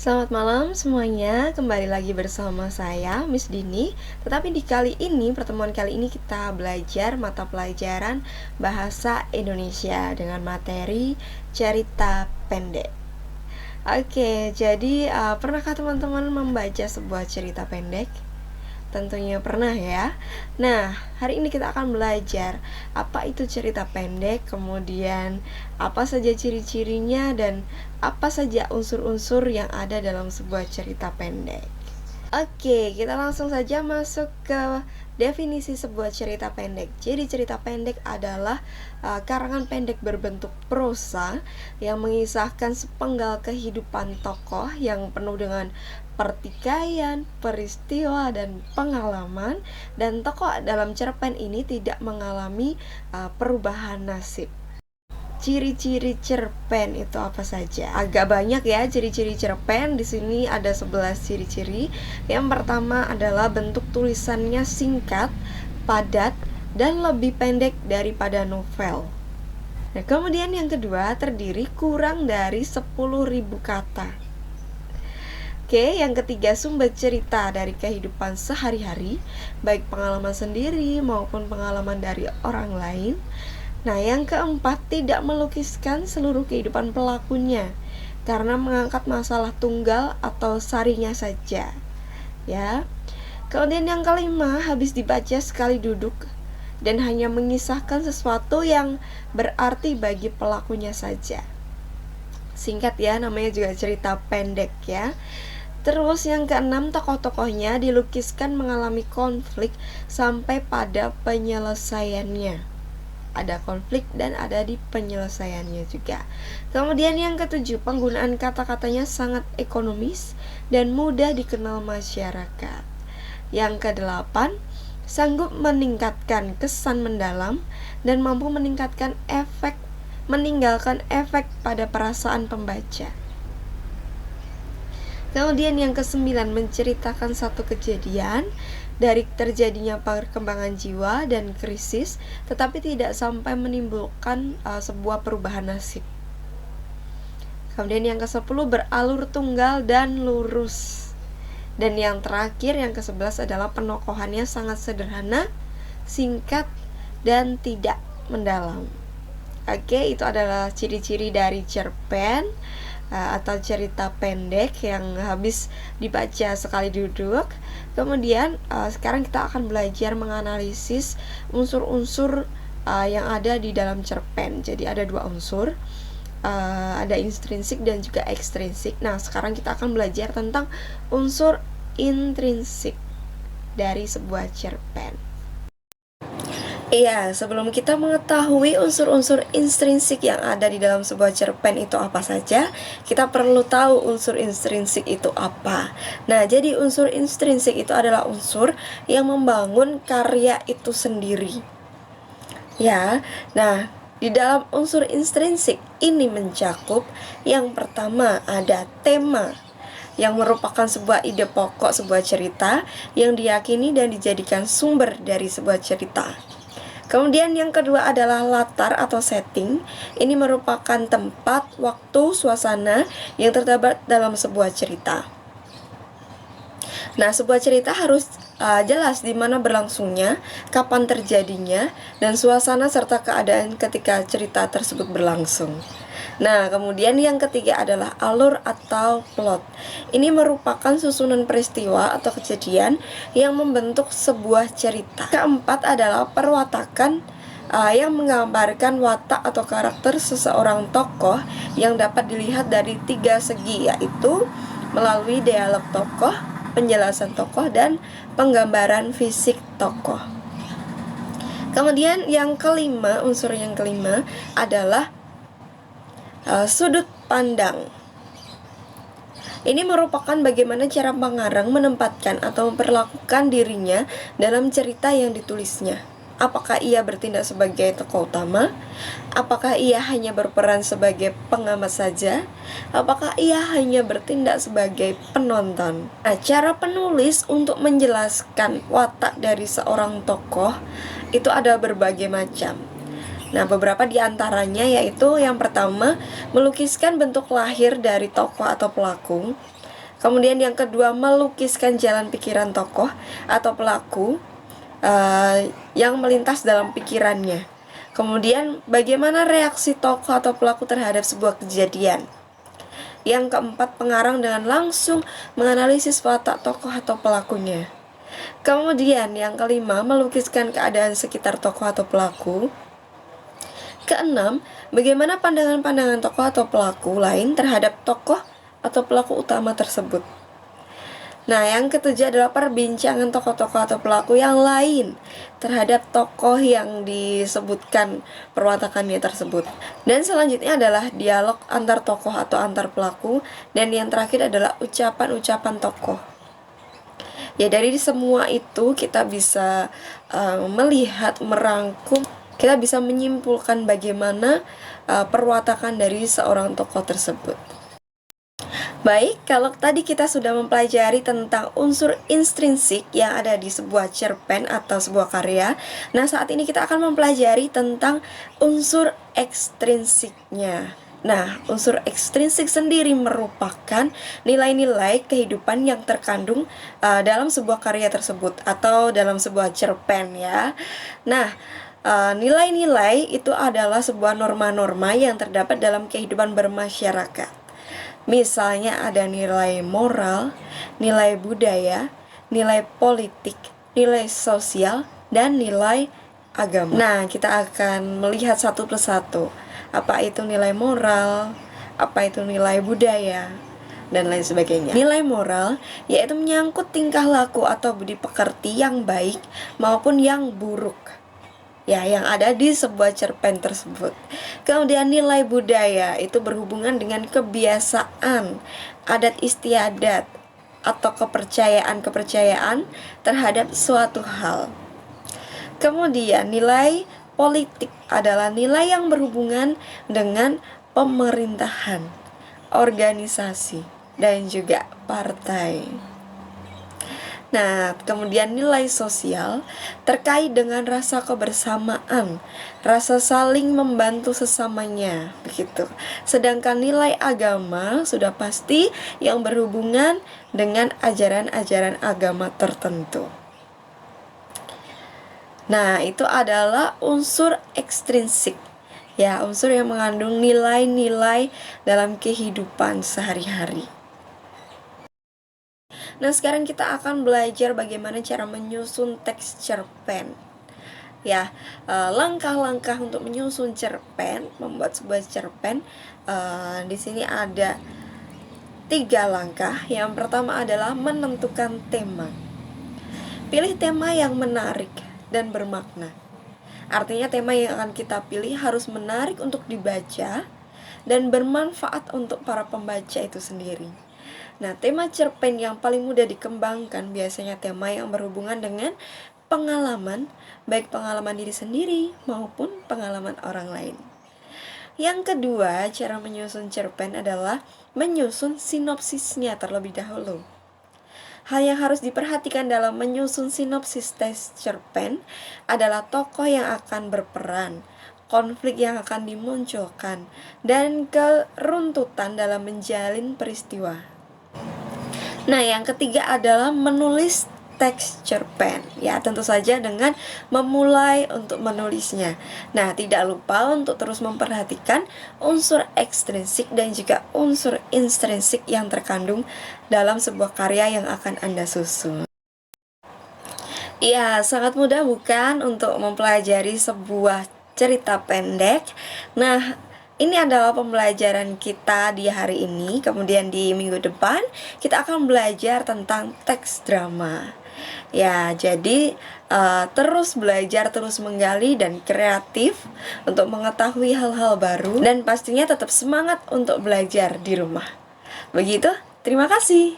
Selamat malam semuanya, kembali lagi bersama saya, Miss Dini. Tetapi di pertemuan kali ini kita belajar mata pelajaran Bahasa Indonesia dengan materi cerita pendek. Oke, jadi pernahkah teman-teman membaca sebuah cerita pendek? Tentunya pernah ya. Nah, hari ini kita akan belajar apa itu cerita pendek, kemudian apa saja ciri-cirinya, dan apa saja unsur-unsur yang ada dalam sebuah cerita pendek. Oke, kita langsung saja masuk ke definisi sebuah cerita pendek. Jadi cerita pendek adalah karangan pendek berbentuk prosa yang mengisahkan sepenggal kehidupan tokoh yang penuh dengan pertikaian, peristiwa, dan pengalaman. Dan tokoh dalam cerpen ini tidak mengalami perubahan nasib. Ciri-ciri cerpen itu apa saja? Agak banyak ya ciri-ciri cerpen. Di sini ada 11 ciri-ciri. Yang pertama adalah bentuk tulisannya singkat, padat, dan lebih pendek daripada novel. Nah, kemudian yang kedua, terdiri kurang dari 10.000 kata. Oke, yang ketiga, sumber cerita dari kehidupan sehari-hari, baik pengalaman sendiri maupun pengalaman dari orang lain. Nah, yang keempat, tidak melukiskan seluruh kehidupan pelakunya karena mengangkat masalah tunggal atau sarinya saja. Ya. Kemudian yang kelima, habis dibaca sekali duduk dan hanya mengisahkan sesuatu yang berarti bagi pelakunya saja. Singkat ya, namanya juga cerita pendek ya. Terus yang keenam, tokoh-tokohnya dilukiskan mengalami konflik sampai pada penyelesaiannya. Ada konflik dan ada di penyelesaiannya juga. Kemudian yang ketujuh, penggunaan kata-katanya sangat ekonomis dan mudah dikenal masyarakat. Yang kedelapan, sanggup meningkatkan kesan mendalam dan mampu meninggalkan efek pada perasaan pembaca. Kemudian yang kesembilan, menceritakan satu kejadian dari terjadinya perkembangan jiwa dan krisis, tetapi tidak sampai menimbulkan sebuah perubahan nasib. Kemudian yang ke-10, beralur tunggal dan lurus. Dan yang terakhir, yang ke-11 adalah penokohannya sangat sederhana, singkat, dan tidak mendalam. Oke, itu adalah ciri-ciri dari cerpen atau cerita pendek yang habis dibaca sekali duduk. Kemudian sekarang kita akan belajar menganalisis unsur-unsur yang ada di dalam cerpen. Jadi ada dua unsur, ada intrinsik dan juga ekstrinsik. Nah, sekarang kita akan belajar tentang unsur intrinsik dari sebuah cerpen. Iya, sebelum kita mengetahui unsur-unsur intrinsik yang ada di dalam sebuah cerpen itu apa saja, kita perlu tahu unsur intrinsik itu apa. Nah, jadi unsur intrinsik itu adalah unsur yang membangun karya itu sendiri. Ya, nah, di dalam unsur intrinsik ini mencakup yang pertama ada tema, yang merupakan sebuah ide pokok sebuah cerita yang diyakini dan dijadikan sumber dari sebuah cerita. Kemudian yang kedua adalah latar atau setting. Ini merupakan tempat, waktu, suasana yang terdapat dalam sebuah cerita. Nah, sebuah cerita harus jelas di mana berlangsungnya, kapan terjadinya, dan suasana serta keadaan ketika cerita tersebut berlangsung. Nah, kemudian yang ketiga adalah alur atau plot. Ini merupakan susunan peristiwa atau kejadian yang membentuk sebuah cerita. Keempat adalah perwatakan yang menggambarkan watak atau karakter seseorang tokoh yang dapat dilihat dari tiga segi, yaitu melalui dialog tokoh, penjelasan tokoh, dan penggambaran fisik tokoh. Kemudian yang kelima, unsur yang kelima adalah sudut pandang. Ini merupakan bagaimana cara pengarang menempatkan atau memperlakukan dirinya dalam cerita yang ditulisnya. Apakah ia bertindak sebagai tokoh utama? Apakah ia hanya berperan sebagai pengamat saja? Apakah ia hanya bertindak sebagai penonton? Nah, cara penulis untuk menjelaskan watak dari seorang tokoh itu ada berbagai macam. Nah, beberapa di antaranya yaitu yang pertama, melukiskan bentuk lahir dari tokoh atau pelaku. Kemudian yang kedua, melukiskan jalan pikiran tokoh atau pelaku yang melintas dalam pikirannya. Kemudian bagaimana reaksi tokoh atau pelaku terhadap sebuah kejadian. Yang keempat, pengarang dengan langsung menganalisis watak tokoh atau pelakunya. Kemudian yang kelima, melukiskan keadaan sekitar tokoh atau pelaku. Keenam, bagaimana pandangan-pandangan tokoh atau pelaku lain terhadap tokoh atau pelaku utama tersebut. Nah, yang ketujuh adalah perbincangan tokoh-tokoh atau pelaku yang lain terhadap tokoh yang disebutkan perwatakannya tersebut. Dan selanjutnya adalah dialog antar tokoh atau antar pelaku. Dan yang terakhir adalah ucapan-ucapan tokoh. Ya, dari semua itu kita bisa melihat, merangkum, kita bisa menyimpulkan bagaimana perwatakan dari seorang tokoh tersebut. Baik, kalau tadi kita sudah mempelajari tentang unsur intrinsik yang ada di sebuah cerpen atau sebuah karya. Nah, saat ini kita akan mempelajari tentang unsur ekstrinsiknya. Nah, unsur ekstrinsik sendiri merupakan nilai-nilai kehidupan yang terkandung dalam sebuah karya tersebut atau dalam sebuah cerpen ya. Nah, nilai-nilai itu adalah sebuah norma-norma yang terdapat dalam kehidupan bermasyarakat. Misalnya ada nilai moral, nilai budaya, nilai politik, nilai sosial, dan nilai agama. Nah, kita akan melihat satu persatu. Apa itu nilai moral, apa itu nilai budaya, dan lain sebagainya. Nilai moral yaitu menyangkut tingkah laku atau budi pekerti yang baik maupun yang buruk, ya, yang ada di sebuah cerpen tersebut. Kemudian nilai budaya itu berhubungan dengan kebiasaan, adat istiadat, atau kepercayaan terhadap suatu hal. Kemudian nilai politik adalah nilai yang berhubungan dengan pemerintahan, organisasi, dan juga partai. Nah, kemudian nilai sosial terkait dengan rasa kebersamaan, rasa saling membantu sesamanya, begitu. Sedangkan nilai agama sudah pasti yang berhubungan dengan ajaran-ajaran agama tertentu. Nah, itu adalah unsur ekstrinsik, ya, unsur yang mengandung nilai-nilai dalam kehidupan sehari-hari. Nah, sekarang kita akan belajar bagaimana cara menyusun teks cerpen. Ya, langkah-langkah untuk menyusun cerpen, membuat sebuah cerpen. Di sini ada 3 langkah. Yang pertama adalah menentukan tema. Pilih tema yang menarik dan bermakna. Artinya tema yang akan kita pilih harus menarik untuk dibaca dan bermanfaat untuk para pembaca itu sendiri. Nah, tema cerpen yang paling mudah dikembangkan biasanya tema yang berhubungan dengan pengalaman, baik pengalaman diri sendiri maupun pengalaman orang lain. Yang kedua, cara menyusun cerpen adalah menyusun sinopsisnya terlebih dahulu. Hal yang harus diperhatikan dalam menyusun sinopsis teks cerpen adalah tokoh yang akan berperan, konflik yang akan dimunculkan, dan keruntutan dalam menjalin peristiwa. Nah, yang ketiga adalah menulis teks cerpen. Ya, tentu saja dengan memulai untuk menulisnya. Nah, tidak lupa untuk terus memperhatikan unsur ekstrinsik dan juga unsur intrinsik yang terkandung dalam sebuah karya yang akan Anda susun. Ya, sangat mudah bukan untuk mempelajari sebuah cerita pendek. Nah, ini adalah pembelajaran kita di hari ini. Kemudian di minggu depan kita akan belajar tentang teks drama. Ya, jadi terus belajar, terus menggali dan kreatif untuk mengetahui hal-hal baru. Dan pastinya tetap semangat untuk belajar di rumah. Begitu, terima kasih.